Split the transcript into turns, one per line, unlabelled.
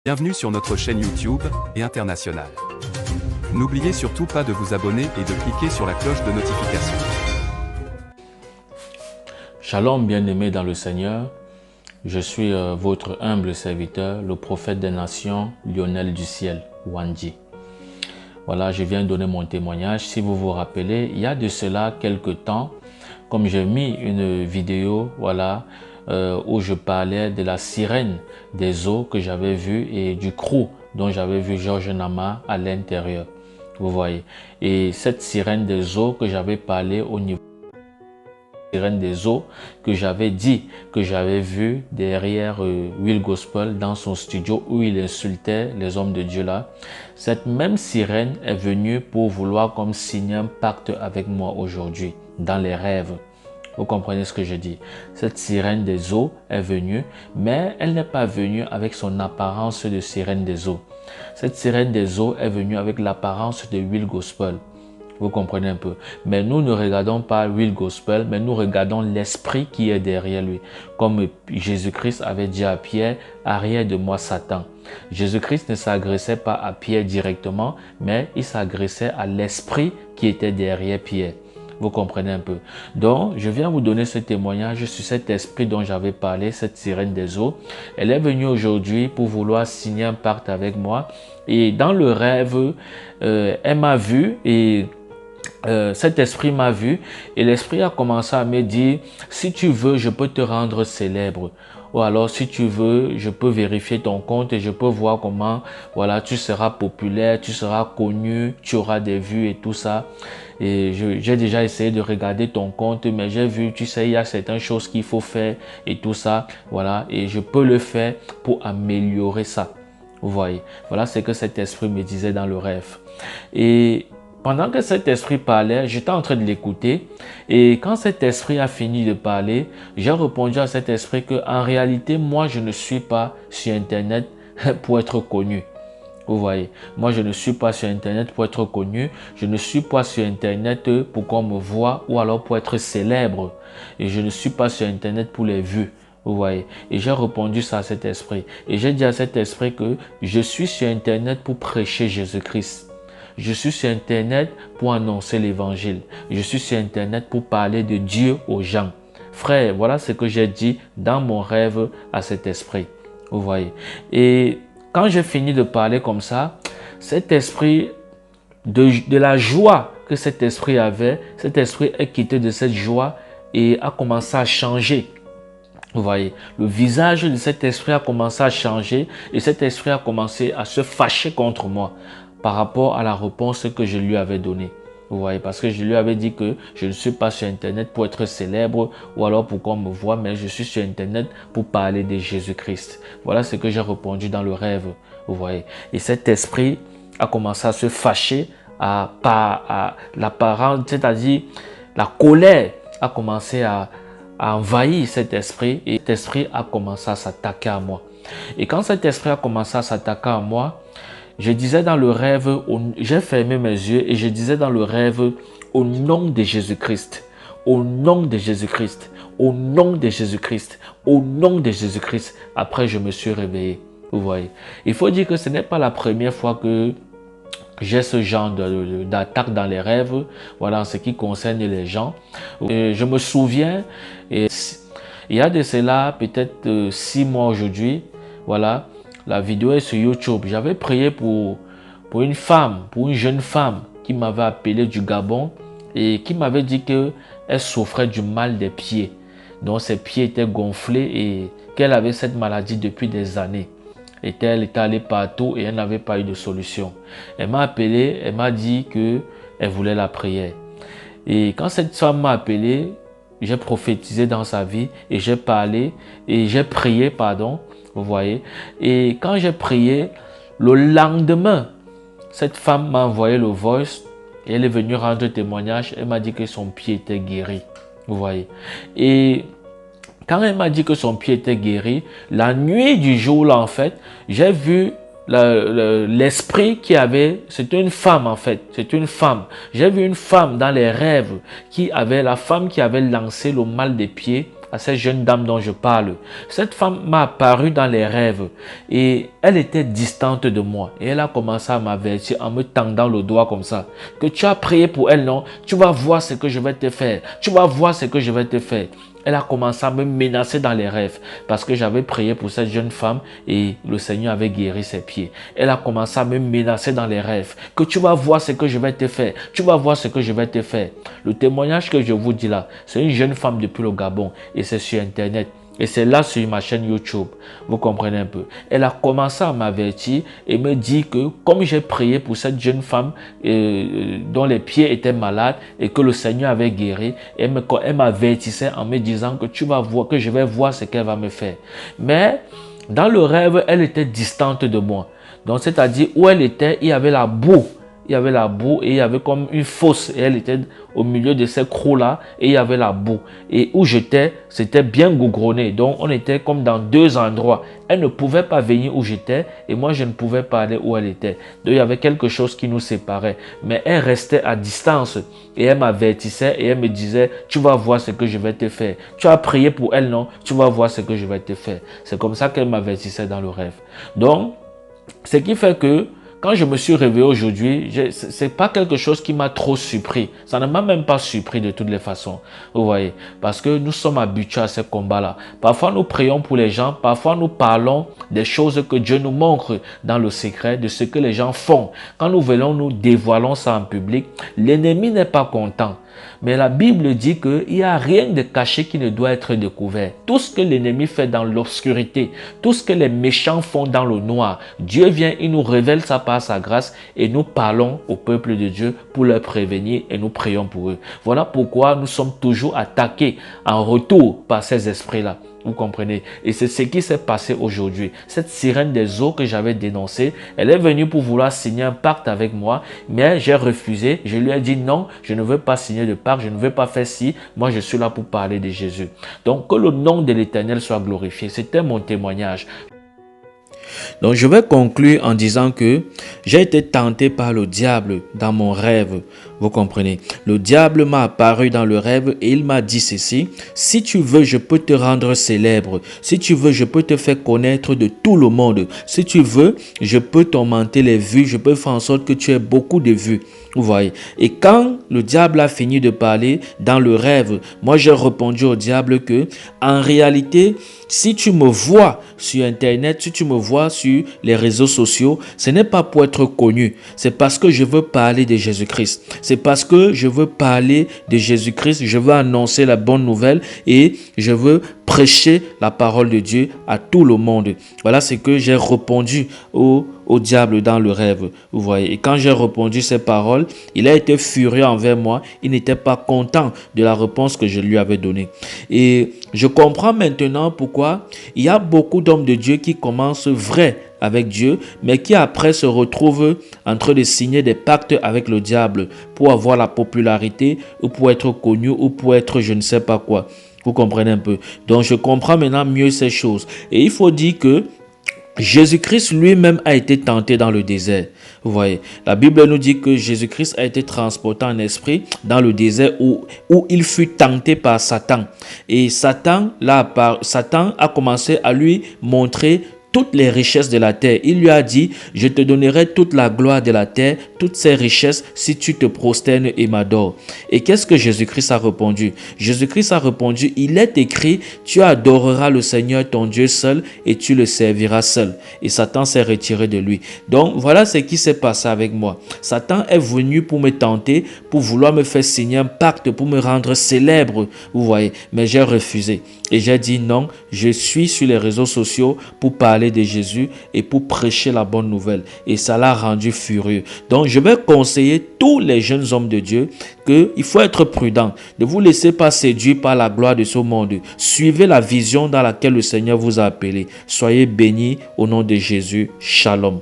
Bienvenue sur notre chaîne YouTube et internationale. N'oubliez surtout pas de vous abonner et de cliquer sur la cloche de notification.
Shalom bien-aimés dans le Seigneur, je suis votre humble serviteur, le prophète des nations, Lionel du ciel, Wandji. Voilà, je viens donner mon témoignage. Si vous vous rappelez, il y a de cela quelques temps, comme j'ai mis une vidéo, voilà, où je parlais de la sirène des eaux que j'avais vue et du crew dont j'avais vu Georges Nama à l'intérieur. Vous voyez. Et cette sirène des eaux que j'avais parlé au niveau sirène des eaux que j'avais dit que j'avais vu derrière Will Gospel dans son studio où il insultait les hommes de Dieu là. Cette même sirène est venue pour vouloir comme signer un pacte avec moi aujourd'hui dans les rêves. Vous comprenez ce que je dis? Cette sirène des eaux est venue, mais elle n'est pas venue avec son apparence de sirène des eaux. Cette sirène des eaux est venue avec l'apparence de Will Gospel. Vous comprenez un peu. Mais nous ne regardons pas Will Gospel, mais nous regardons l'esprit qui est derrière lui. Comme Jésus-Christ avait dit à Pierre, « Arrière de moi, Satan ». Jésus-Christ ne s'agressait pas à Pierre directement, mais il s'agressait à l'esprit qui était derrière Pierre. Vous comprenez un peu. Donc, je viens vous donner ce témoignage sur cet esprit dont j'avais parlé, cette sirène des eaux. Elle est venue aujourd'hui pour vouloir signer un pacte avec moi. Et dans le rêve, elle m'a vu et cet esprit m'a vu. Et l'esprit a commencé à me dire, si tu veux, je peux te rendre célèbre. Ou alors, si tu veux, je peux vérifier ton compte et je peux voir comment, voilà, tu seras populaire, tu seras connu, tu auras des vues et tout ça. Et j'ai déjà essayé de regarder ton compte, mais j'ai vu, tu sais, il y a certaines choses qu'il faut faire et tout ça, voilà. Et je peux le faire pour améliorer ça. Vous voyez, voilà ce que cet esprit me disait dans le rêve. Et pendant que cet esprit parlait, j'étais en train de l'écouter. Et quand cet esprit a fini de parler, j'ai répondu à cet esprit que en réalité, moi, je ne suis pas sur Internet pour être connu. Vous voyez, moi, je ne suis pas sur Internet pour être connu. Je ne suis pas sur Internet pour qu'on me voie ou alors pour être célèbre. Et je ne suis pas sur Internet pour les vues. Vous voyez, et j'ai répondu ça à cet esprit. Et j'ai dit à cet esprit que je suis sur Internet pour prêcher Jésus-Christ. Je suis sur Internet pour annoncer l'évangile. Je suis sur Internet pour parler de Dieu aux gens. Frère, voilà ce que j'ai dit dans mon rêve à cet esprit. Vous voyez. Et quand j'ai fini de parler comme ça, cet esprit, de la joie que cet esprit avait, cet esprit est quitté de cette joie et a commencé à changer. Vous voyez, le visage de cet esprit a commencé à changer et cet esprit a commencé à se fâcher contre moi par rapport à la réponse que je lui avais donnée. Vous voyez, parce que je lui avais dit que je ne suis pas sur Internet pour être célèbre ou alors pour qu'on me voit, mais je suis sur Internet pour parler de Jésus-Christ. Voilà ce que j'ai répondu dans le rêve. Vous voyez, et cet esprit a commencé à se fâcher à l'apparence, c'est-à-dire la colère a commencé à envahir cet esprit et cet esprit a commencé à s'attaquer à moi. Et quand cet esprit a commencé à s'attaquer à moi, je disais dans le rêve, j'ai fermé mes yeux et je disais dans le rêve, au nom de Jésus-Christ, au nom de Jésus-Christ, au nom de Jésus-Christ, au nom de Jésus-Christ. Après, je me suis réveillé. Vous voyez. Il faut dire que ce n'est pas la première fois que j'ai ce genre d'attaque dans les rêves, voilà, en ce qui concerne les gens. Et je me souviens, il y a de cela peut-être 6 mois aujourd'hui, voilà, la vidéo est sur YouTube. J'avais prié pour une femme, pour une jeune femme qui m'avait appelé du Gabon et qui m'avait dit qu'elle souffrait du mal des pieds. Donc ses pieds étaient gonflés et qu'elle avait cette maladie depuis des années. Et elle était allée partout et elle n'avait pas eu de solution. Elle m'a appelé, elle m'a dit qu'elle voulait la prière. Et quand cette femme m'a appelé, j'ai prophétisé dans sa vie et j'ai parlé et j'ai prié, pardon. Vous voyez. Et quand j'ai prié, le lendemain, cette femme m'a envoyé le voice et elle est venue rendre témoignage. Elle m'a dit que son pied était guéri. Vous voyez. Et quand elle m'a dit que son pied était guéri, la nuit du jour là en fait, j'ai vu l'esprit qui avait, c'était une femme en fait, c'est une femme. J'ai vu une femme dans les rêves la femme qui avait lancé le mal des pieds à cette jeune dame dont je parle. Cette femme m'a apparu dans les rêves et elle était distante de moi. Et elle a commencé à m'avertir en me tendant le doigt comme ça. Que tu as prié pour elle, non? Tu vas voir ce que je vais te faire. Tu vas voir ce que je vais te faire. Elle a commencé à me menacer dans les rêves parce que j'avais prié pour cette jeune femme et le Seigneur avait guéri ses pieds. Elle a commencé à me menacer dans les rêves que tu vas voir ce que je vais te faire. Tu vas voir ce que je vais te faire. Le témoignage que je vous dis là, c'est une jeune femme depuis le Gabon et c'est sur Internet. Et c'est là sur ma chaîne YouTube. Vous comprenez un peu. Elle a commencé à m'avertir et me dire que comme j'ai prié pour cette jeune femme dont les pieds étaient malades et que le Seigneur avait guéri, elle m'avertissait en me disant que tu vas voir, que je vais voir ce qu'elle va me faire. Mais dans le rêve, elle était distante de moi. Donc c'est-à-dire où elle était, il y avait la boue. Il y avait la boue et il y avait comme une fosse et elle était au milieu de ces crocs-là et il y avait la boue. Et où j'étais, c'était bien goudronné. Donc on était comme dans deux endroits. Elle ne pouvait pas venir où j'étais et moi je ne pouvais pas aller où elle était. Donc il y avait quelque chose qui nous séparait. Mais elle restait à distance et elle m'avertissait et elle me disait, tu vas voir ce que je vais te faire. Tu as prié pour elle, non? Tu vas voir ce que je vais te faire. C'est comme ça qu'elle m'avertissait dans le rêve. Donc, ce qui fait que quand je me suis réveillé aujourd'hui, c'est pas quelque chose qui m'a trop surpris. Ça ne m'a même pas surpris de toutes les façons. Vous voyez, parce que nous sommes habitués à ces combats-là. Parfois, nous prions pour les gens. Parfois, nous parlons des choses que Dieu nous montre dans le secret, de ce que les gens font. Quand nous venons, nous dévoilons ça en public. L'ennemi n'est pas content. Mais la Bible dit qu'il n'y a rien de caché qui ne doit être découvert. Tout ce que l'ennemi fait dans l'obscurité, tout ce que les méchants font dans le noir, Dieu vient, il nous révèle ça par sa grâce et nous parlons au peuple de Dieu pour leur prévenir et nous prions pour eux. Voilà pourquoi nous sommes toujours attaqués en retour par ces esprits-là. Vous comprenez? Et c'est ce qui s'est passé aujourd'hui. Cette sirène des eaux que j'avais dénoncée, elle est venue pour vouloir signer un pacte avec moi, mais j'ai refusé. Je lui ai dit non, je ne veux pas signer de pacte, je ne veux pas faire ci. Moi, je suis là pour parler de Jésus. Donc, que le nom de l'Éternel soit glorifié. C'était mon témoignage. Donc je vais conclure en disant que j'ai été tenté par le diable dans mon rêve. Vous comprenez? Le diable m'a apparu dans le rêve et il m'a dit ceci: si tu veux, je peux te rendre célèbre. Si tu veux, je peux te faire connaître de tout le monde. Si tu veux, je peux t'augmenter les vues. Je peux faire en sorte que tu aies beaucoup de vues. Vous voyez? Et quand le diable a fini de parler dans le rêve, moi j'ai répondu au diable que en réalité, si tu me vois sur Internet, si tu me vois sur les réseaux sociaux, ce n'est pas pour être connu. C'est parce que je veux parler de Jésus-Christ. C'est parce que je veux parler de Jésus-Christ. Je veux annoncer la bonne nouvelle et je veux prêcher la parole de Dieu à tout le monde. Voilà ce que j'ai répondu au diable dans le rêve. Vous voyez. Et quand j'ai répondu ces paroles, il a été furieux envers moi. Il n'était pas content de la réponse que je lui avais donnée. Et je comprends maintenant pourquoi il y a beaucoup d'hommes de Dieu qui commencent vrais avec Dieu, mais qui après se retrouvent en train de signer des pactes avec le diable pour avoir la popularité ou pour être connu ou pour être je ne sais pas quoi. Vous comprenez un peu. Donc je comprends maintenant mieux ces choses. Et il faut dire que Jésus-Christ lui-même a été tenté dans le désert. Vous voyez, la Bible nous dit que Jésus-Christ a été transporté en esprit dans le désert où il fut tenté par Satan. Et Satan a commencé à lui montrer toutes les richesses de la terre. Il lui a dit, je te donnerai toute la gloire de la terre, toutes ces richesses si tu te prosternes et m'adores. Et qu'est-ce que Jésus-Christ a répondu? Jésus-Christ a répondu, il est écrit, tu adoreras le Seigneur ton Dieu seul et tu le serviras seul. Et Satan s'est retiré de lui. Donc voilà ce qui s'est passé avec moi. Satan est venu pour me tenter, pour vouloir me faire signer un pacte, pour me rendre célèbre, vous voyez. Mais j'ai refusé. Et j'ai dit non, je suis sur les réseaux sociaux pour parler de Jésus et pour prêcher la bonne nouvelle. Et ça l'a rendu furieux. Donc je vais conseiller tous les jeunes hommes de Dieu qu'il faut être prudent. Ne vous laissez pas séduire par la gloire de ce monde. Suivez la vision dans laquelle le Seigneur vous a appelé. Soyez bénis au nom de Jésus. Shalom.